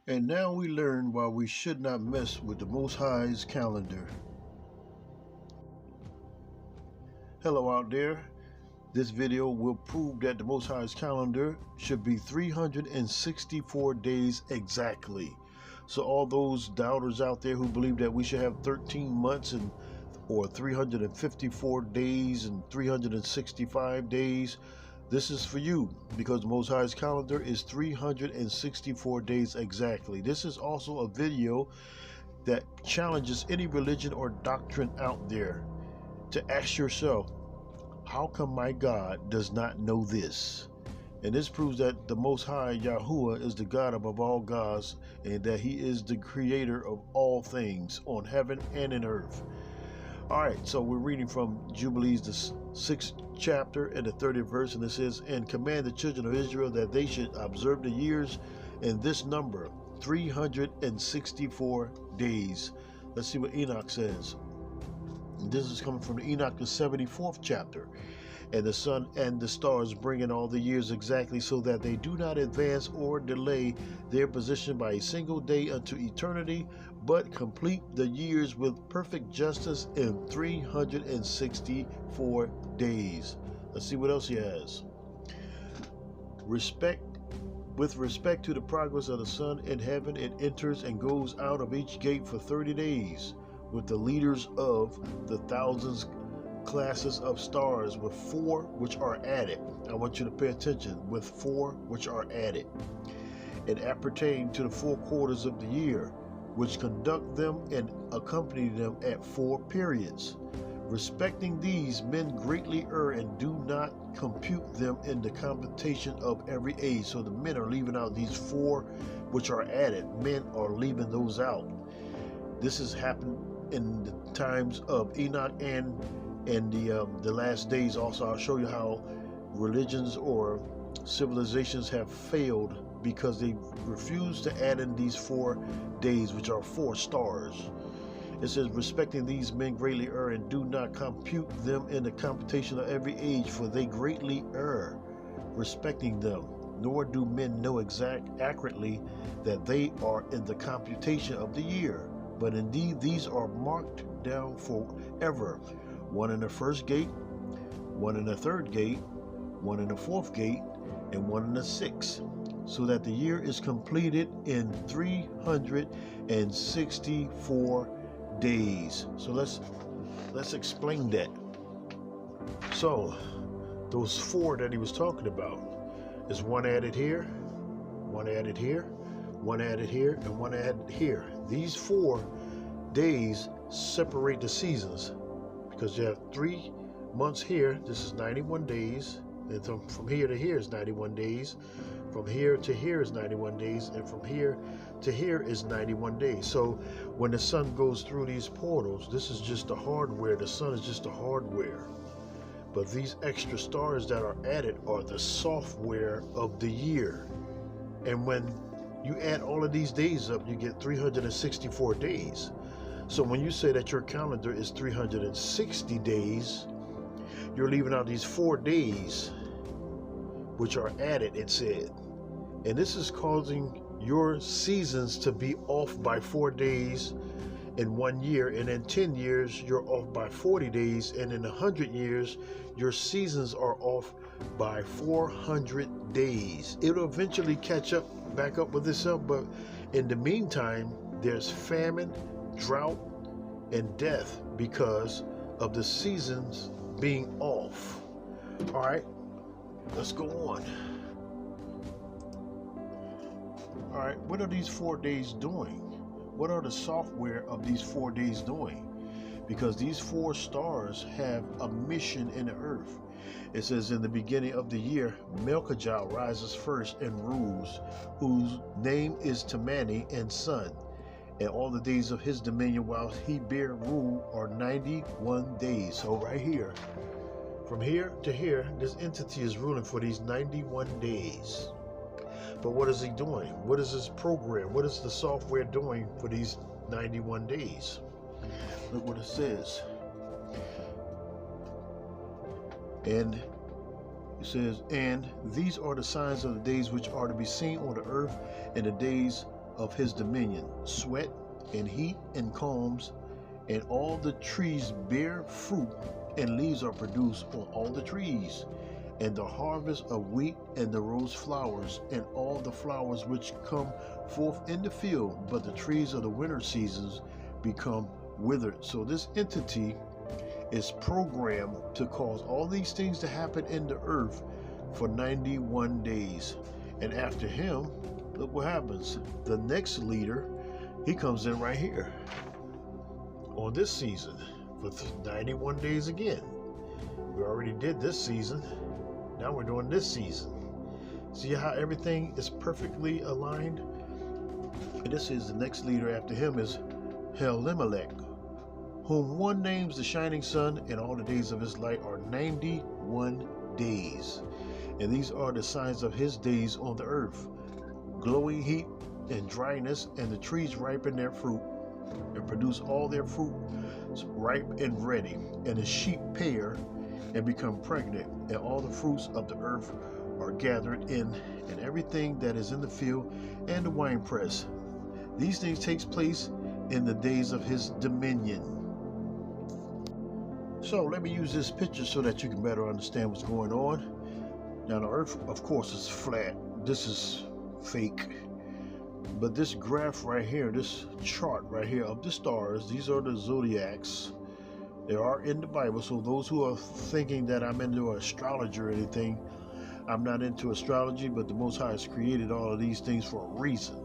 And now we learn why we should not mess with the Most High's calendar. Hello out there. This video will prove that the Most High's calendar should be 364 days exactly. So all those doubters out there who believe that we should have 13 months or 354 days and 365 days, this is for you, because the Most High's calendar is 364 days exactly. This is also a video that challenges any religion or doctrine out there to ask yourself, how come my God does not know this? And this proves that the Most High Yahuwah is the God above all gods, and that He is the creator of all things on heaven and in earth. Alright, so we're reading from Jubilees, the 6th chapter and the 30th verse, and it says, "And command the children of Israel that they should observe the years in this number, 364 days." Let's see what Enoch says. And this is coming from Enoch, the 74th chapter. "And the sun and the stars bring in all the years exactly, so that they do not advance or delay their position by a single day unto eternity, but complete the years with perfect justice in 364 days. Let's see what else he has. With respect to the progress of the sun in heaven, it enters and goes out of each gate for 30 days, with the leaders of the thousands classes of stars, with 4 which are added. I want you to pay attention. With 4 which are added. It appertain to the 4 quarters of the year, which conduct them and accompany them at 4 periods. Respecting these, men greatly err and do not compute them in the computation of every age. So the men are leaving out these 4 which are added. Men are leaving those out. This has happened in the times of Enoch and the last days. Also, I'll show you how religions or civilizations have failed because they refuse to add in these 4 days, which are 4 stars. It says, respecting these, men greatly err and do not compute them in the computation of every age, for they greatly err respecting them. Nor do men know accurately that they are in the computation of the year. But indeed these are marked down forever, 1 in the first gate, 1 in the third gate, 1 in the fourth gate, and 1 in the sixth, so that the year is completed in 364 days. So let's explain that. So those 4 that he was talking about is 1 added here, 1 added here, 1 added here, and 1 added here. These 4 days separate the seasons, because you have 3 months here. This is 91 days, and from here to here is 91 days, from here to here is 91 days, and from here to here is 91 days. So when the sun goes through these portals, this is just the hardware. The sun is just the hardware, but these extra stars that are added are the software of the year. And when you add all of these days up, you get 364 days. So when you say that your calendar is 360 days, you're leaving out these 4 days which are added, it said. And this is causing your seasons to be off by 4 days in 1 year, and in 10 years you're off by 40 days, and in 100 years your seasons are off by 400 days. It'll eventually catch up back up with itself, but in the meantime there's famine, drought, and death because of the seasons being off. All right, let's go on. All right, what are these 4 days doing? What are the software of these 4 days doing? Because these 4 stars have a mission in the earth. It says, in the beginning of the year, Melchijah rises first and rules, whose name is Temani and son. And all the days of his dominion while he bear rule are 91 days. So right here, from here to here, this entity is ruling for these 91 days. But what is he doing? What is his program? What is the software doing for these 91 days? Look what it says. And it says, and these are the signs of the days which are to be seen on the earth, and the days of his dominion, sweat and heat and calms, and all the trees bear fruit, and leaves are produced on all the trees, and the harvest of wheat and the rose flowers, and all the flowers which come forth in the field, but the trees of the winter seasons become withered. So this entity is programmed to cause all these things to happen in the earth for 91 days. And after him, look what happens. The next leader, he comes in right here on this season for 91 days again. We already did this season. Now we're doing this season. See how everything is perfectly aligned? And this is the next leader after him is Elimelech, whom one names the shining sun, and all the days of his light are 91 days. And these are the signs of his days on the earth: glowing heat and dryness, and the trees ripen their fruit and produce all their fruit ripe and ready, and the sheep pair and become pregnant, and all the fruits of the earth are gathered in, and everything that is in the field and the winepress. These things takes place in the days of his dominion. So let me use this picture so that you can better understand what's going on. Now the earth, of course, is flat. This is fake. But this graph right here, this chart right here of the stars, these are the zodiacs. They are in the Bible. So those who are thinking that I'm into astrology or anything, I'm not into astrology, but the Most High has created all of these things for a reason.